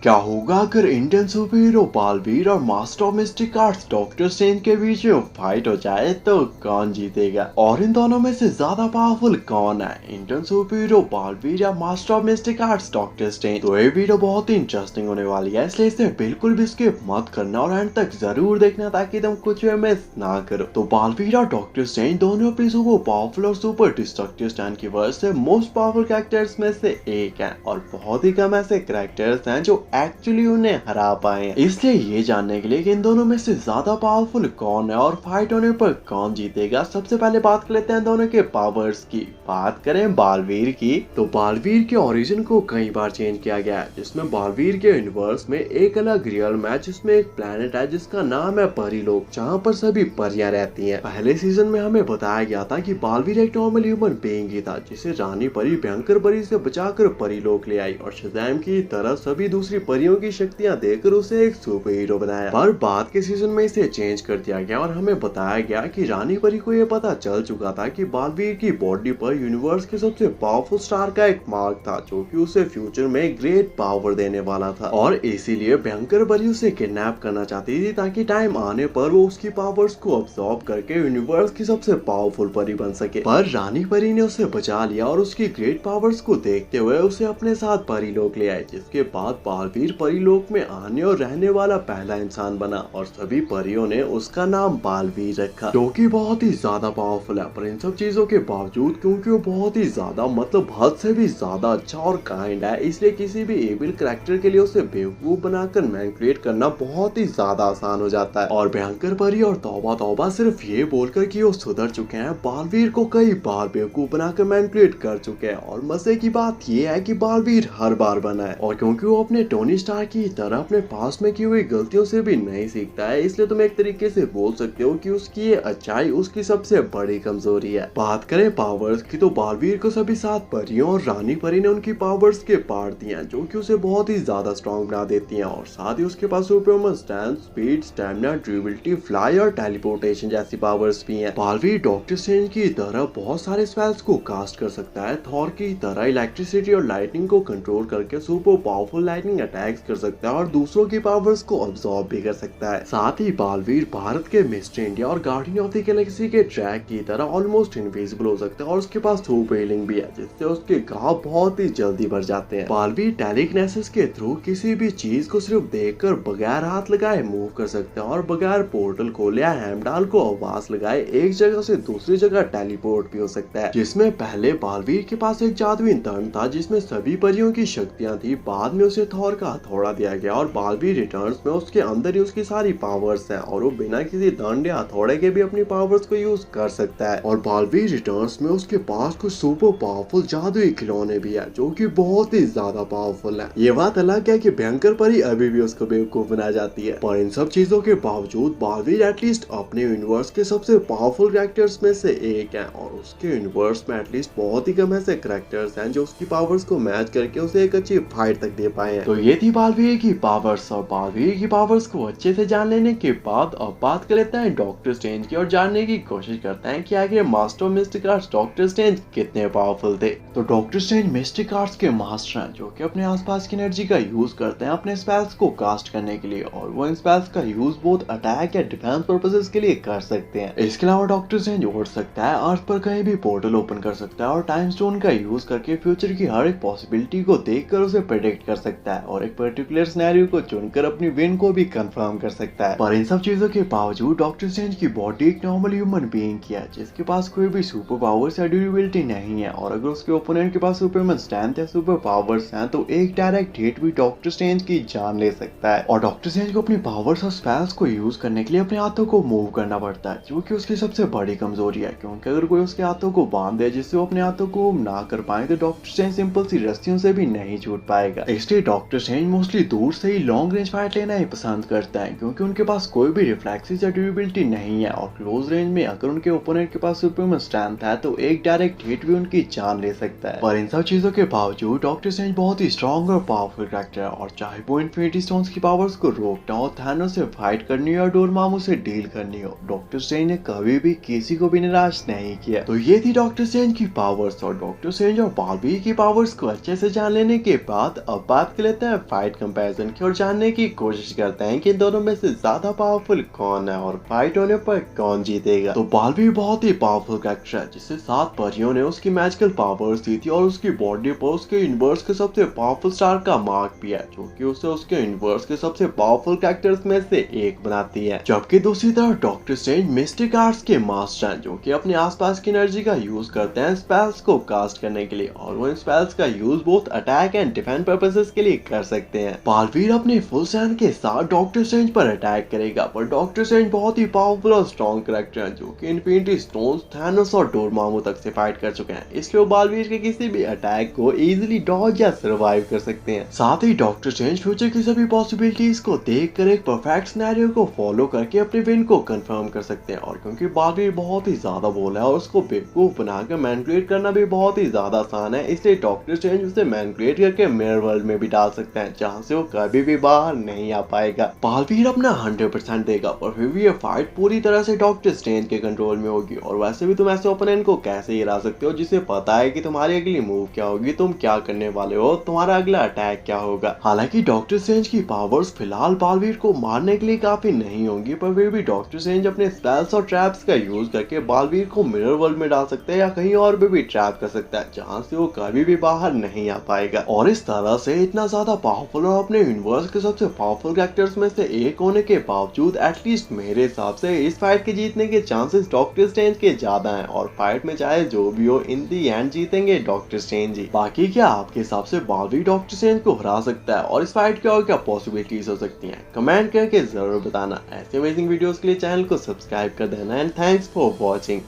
क्या होगा अगर इंडियन सुपर हीरो बालवीर और master of mistake arts doctor strange के बीच में फाइट हो जाए तो कौन जीतेगा, और इन दोनों में से ज्यादा पावरफुल कौन है, इंडियन सुपर हीरो बालवीर या master of mistake arts doctor strange. तो ये वीडियो बहुत ही इंटरेस्टिंग होने वाली है, इसलिए इसे बिल्कुल भी स्किप मत करना और एंड तक जरूर देखना ताकि तुम कुछ भी मिस ना करो। तो बालवीर और डॉक्टर स्ट्रेंज दोनों अपनी सुपर पावरफुल और सुपर डिस्ट्रक्टिव स्टैंड की वजह से मोस्ट पावरफुल कैरेक्टर्स में से एक है, और बहुत ही कम ऐसे कैरेक्टर्स हैं जो एक्चुअली उन्हें हरा पाए हैं। इसलिए ये जानने के लिए कि इन दोनों में से ज्यादा पावरफुल कौन है और फाइट होने पर कौन जीतेगा, सबसे पहले बात कर लेते हैं दोनों के पावर्स की। बात करें बालवीर की, तो बालवीर के ओरिजिन को कई बार चेंज किया गया है, जिसमें बालवीर के यूनिवर्स में एक अलग रियल है जिसमें एक प्लेनेट है जिसका नाम है परीलोक, जहाँ पर सभी परियां रहती हैं। पहले सीजन में हमें बताया गया था कि बालवीर एक नॉर्मल ह्यूमन बीइंग ही था, जिसे रानी परी भयंकर परी से बचाकर परीलोक ले आई और शज़ैम की तरह सभी दूसरी परियों की शक्तियां देकर उसे एक सुपर हीरो बनाया। पर बाद के सीजन में इसे चेंज कर दिया गया और हमें बताया गया कि रानी परी को यह पता चल चुका था कि बालवीर की बॉडी पर यूनिवर्स के सबसे पावरफुल स्टार का एक मार्क था, जो कि उसे फ्यूचर में ग्रेट पावर देने वाला था, और इसीलिए भयंकर परी उसे किडनैप करना चाहती थी ताकि टाइम आने पर वो उसकी पावर्स को अब्सॉर्ब करके यूनिवर्स की सबसे पावरफुल परी बन सके। पर रानी परी ने उसे बचा लिया और उसकी ग्रेट पावर्स को देखते हुए उसे अपने साथ परीलोक ले आए, जिसके बाद बालवीर परीलोक में आने और रहने वाला पहला इंसान बना और सभी परियों ने उसका नाम बालवीर रखा, जो कि बहुत ही ज्यादा पावरफुल है। पर इन सब चीजों के बावजूद क्योंकि वो बहुत ही ज्यादा मतलब हद से भी ज्यादा अच्छा और काइंड है, इसलिए किसी भी एविल कैरेक्टर के लिए उसे बेवकूफ बनाकर मैनिपुलेट करना बहुत ही ज्यादा आसान हो जाता है। और भयंकर परी और तौबा तौबा सिर्फ ये बोलकर कि वो सुधर चुके हैं, बालवीर को कई बार बेवकूफ बनाकर मैनिपुलेट कर चुके हैं। और मजे की बात ये है कि बालवीर हर बार बना है, और क्योंकि वो अपने टोनी स्टार्क की तरह अपने पास में की हुई गलतियों से भी नहीं सीखता है, इसलिए तुम एक तरीके से बोल सकते हो कि उसकी ये अच्छाई उसकी सबसे बड़ी कमजोरी है। बात करें पावर्स की, तो बालवीर को सभी 7 परियों और रानी परी ने उनकी पावर्स के पार्ट दिए हैं, जो कि उसे बहुत ही ज्यादा स्ट्रॉन्ग बना देती हैं, और साथ ही उसके पास superhuman strength, speed, stamina, durability, fly और टेलीपोर्टेशन जैसी पावर्स भी हैं। बालवीर डॉक्टर स्ट्रेंज की तरह बहुत सारे स्पेल्स को कास्ट कर सकता है, थॉर की तरह इलेक्ट्रिसिटी और लाइटनिंग को कंट्रोल करके सुपर पावरफुल लाइटनिंग अटैक्स कर सकता है और दूसरों की पावर्स को अब्सॉर्ब भी कर सकता है। साथ ही बालवीर भारत के मिस्टर इंडिया और गार्डियन ऑफ द गैलेक्सी के ट्रैक की तरह ऑलमोस्ट इनविजिबल हो सकता है, और उसके पास सुपर हीलिंग भी है, जिससे उसके घाव बहुत ही जल्दी भर जाते हैं। बालवीर टेलीकिनेसिस के थ्रू किसी भी चीज को सिर्फ देखकर बगैर हाथ लगाए मूव कर सकते हैं, और बगैर पोर्टल खोले या हैमडाल को आवाज लगाए एक जगह से दूसरी जगह टेलीपोर्ट भी हो सकता है। जिसमें पहले बालवीर के पास एक जादुई धन था जिसमें सभी परियों की शक्तियां थी, बाद में उसे थॉर का हथौड़ा दिया गया और बालवीर रिटर्न्स में उसके अंदर ही उसकी सारी पावर्स हैं, और वो बिना किसी दंड या हथौड़े के भी अपनी पावर्स को यूज कर सकता है। और बालवीर रिटर्न्स में उसके पास कुछ सुपर पावरफुल जादुई खिलौने भी है, जो कि बहुत ही ज्यादा पावरफुल है। ये बात अलग है कि भयंकर परी अभी भी उसको बेवकूफ बना जाती है, पर इन सब चीजों के बावजूद बालवीर एटलीस्ट अपने यूनिवर्स के सबसे पावरफुल कैरेक्टर्स में से एक है, और उसके यूनिवर्स में एटलीस्ट बहुत ही कम ऐसे कैरेक्टर्स हैं जो उसकी पावर्स को मैच करके उसे एक अच्छी फाइट तक दे पाए हैं। तो ये थी बालवीर की पावर्स, और बालवीर की पावर्स को अच्छे से जान लेने के बाद अब बात कर लेते हैं डॉक्टर स्ट्रेंज की और जानने की कोशिश करते हैं कि आखिर master of mistake arts doctor strange कितने पावरफुल थे। तो डॉक्टर स्ट्रेंज मिस्टिक आर्ट्स के मास्टर हैं, जो कि अपने आसपास की एनर्जी का यूज करते हैं अपने स्पेल्स को कास्ट करने के लिए, और वो इन स्पेल्स का यूज बहुत अटैक या डिफेंस पर्पसेस के लिए कर सकते हैं। इसके अलावा डॉक्टर स्ट्रेंज उड़ सकता है, अर्थ पर कहीं भी पोर्टल ओपन कर सकता है, और टाइम स्टोन का यूज करके फ्यूचर की हर एक पॉसिबिलिटी को देखकर उसे प्रेडिक्ट कर सकता है, और एक पर्टिकुलर सिनेरियो को चुनकर अपनी विन को भी कंफर्म कर सकता है। पर इन सब चीजों के बावजूद डॉक्टर स्ट्रेंज की बॉडी एक नॉर्मल ह्यूमन बीइंग की है, जिसके पास कोई भी सुपर पावर्स या ड्यूरेबिलिटी नहीं है, और अगर उसके ओपोनेंट के पास सुपरमैन स्ट्रेंथ या सुपर पावर्स हैं तो एक डायरेक्ट हिट भी डॉक्टर स्ट्रेंज की जान ले सकता है। और डॉक्टर स्ट्रेंज को अपनी पावर्स और स्पेल्स को यूज करने के लिए अपने हाथों को मूव करना पड़ता है, जो कि उसकी सबसे बड़ी कमजोरी है, क्योंकि अगर कोई उसके हाथों को बांध दे जिससे वो अपने हाथों को ना कर पाए तो डॉक्टर स्ट्रेंज सिंपल सी रस्सियों से भी नहीं छूट पाएगा। इसलिए डॉक्टर स्ट्रेंज मोस्टली दूर से ही लॉन्ग रेंज फाइट लेना ही पसंद करता है, क्योंकि उनके पास कोई भी रिफ्लेक्सेस या ड्यूरेबिलिटी नहीं है, और क्लोज रेंज में अगर उनके ओपोनेंट के पास सुपरमैन स्ट्रेंथ है तो एक डायरेक्ट हिट भी उनकी जान ले सकता है। पर इन सब चीजों के बावजूद डॉक्टर स्ट्रेंज बहुत ही स्ट्रॉन्ग और पावरफुल कैरेक्टर है, और चाहे वो इन्फिनिटी स्टोन्स की पावर्स को रोकना हो, थानोस से फाइट करनी हो या डोरमामू से डील करनी हो, डॉक्टर स्ट्रेंज ने कभी भी किसी को भी निराश नहीं किया। तो ये थी डॉक्टर स्ट्रेंज की पावर्स, और डॉक्टर स्ट्रेंज और बालवीर की पावर्स को अच्छे से जान लेने के बाद अब बात कर लेते हैं फाइट कंपैरिजन की और जानने की कोशिश करते हैं कि इन दोनों में से ज्यादा पावरफुल कौन है और फाइट होने पर कौन जीतेगा। तो बालवीर बहुत ही पावरफुल कैरेक्टर है जिसे 7 परियों ने उसकी मैजिकल पावर्स दी थी और उसकी बॉडी पर उसके यूनिवर्स के सबसे पावरफुल स्टार का मार्क भी है, जो कि उसे उसके यूनिवर्स के सबसे पावरफुल कैरेक्टर्स में से एक बनाती है। जबकि दूसरी तरफ डॉक्टर स्ट्रेंज मिस्टिक आर्ट्स के मास्टर हैं, जो कि अपने आसपास की एनर्जी का यूज करते हैं स्पेल्स को कास्ट करने के लिए, और वो इन स्पेल्स का use both attack and defence purposes के लिए कर सकते हैं। बालवीर अपने फुल स्ट्रेंथ के साथ डॉक्टर स्ट्रेंज पर अटैक करेगा, पर डॉक्टर स्ट्रेंज बहुत ही पावरफुल और स्ट्रॉन्ग कैरेक्टर हैं, जो कि इन्फिनिटी स्टोन्स, थैनोस और डोरमामू तक से फाइट कर चुके हैं, इसलिए वो बालवीर के किसी भी अटैक को इजीली डॉज या सर्वाइव कर सकते हैं। साथ ही डॉक्टर स्ट्रेंज फ्यूचर की सभी पॉसिबिलिटीज को देखकर एक परफेक्ट सिनेरियो को फॉलो करके अपने विन को कंफर्म कर सकते हैं। और क्योंकि बालवीर बहुत ही ज्यादा बोला है और उसको बेवकूफ बनाकर मैनिपुलेट करना भी बहुत ही ज्यादा आसान है, इसलिए डॉक्टर स्ट्रेंज उसे मैनिपुलेट करके मिरर वर्ल्ड में भी डाल सकते हैं, जहां से वो कभी भी बाहर नहीं आ पाएगा। बालवीर अपना 100% देगा, पर फिर भी ये फाइट पूरी तरह से डॉक्टर स्ट्रेंज के कंट्रोल में होगी। और वैसे भी तुम ऐसे ओपोनेंट को कैसे गिरा सकते हो जिसे पता है कि तुम्हारी अगली मूव क्या होगी, तुम क्या करने वाले हो, तुम्हारा अगला अटैक क्या होगा। हालांकि डॉक्टर स्ट्रेंज की पावर्स फिलहाल बालवीर को मारने के लिए काफी नहीं होंगी, पर फिर भी डॉक्टर स्ट्रेंज अपने स्पेल्स और ट्रैप्स का यूज करके बालवीर को मिरर वर्ल्ड में डाल सकते हैं या कहीं और भी ट्रैप कर सकता है, जहां से वो कभी भी बाहर नहीं आ पाएगा। और इस तरह से इतना ज्यादा पावरफुल और अपने यूनिवर्स के सबसे पावरफुल कैरेक्टर्स में से एक होने के बावजूद एटलीस्ट मेरे हिसाब से इस फाइट के जीतने के चांसेस डॉक्टर स्ट्रेंज के ज्यादा हैं, और फाइट में चाहे जो भी हो इन दी एंड जीतेंगे डॉक्टर स्ट्रेंज ही। बाकी क्या आपके हिसाब से बालवीर डॉक्टर स्ट्रेंज को हरा सकता है, और इस फाइट की और क्या पॉसिबिलिटीज हो सकती हैं, कमेंट करके जरूर बताना। ऐसे अमेजिंग वीडियोस के लिए चैनल को सब्सक्राइब कर देना एंड थैंक्स फॉर वॉचिंग।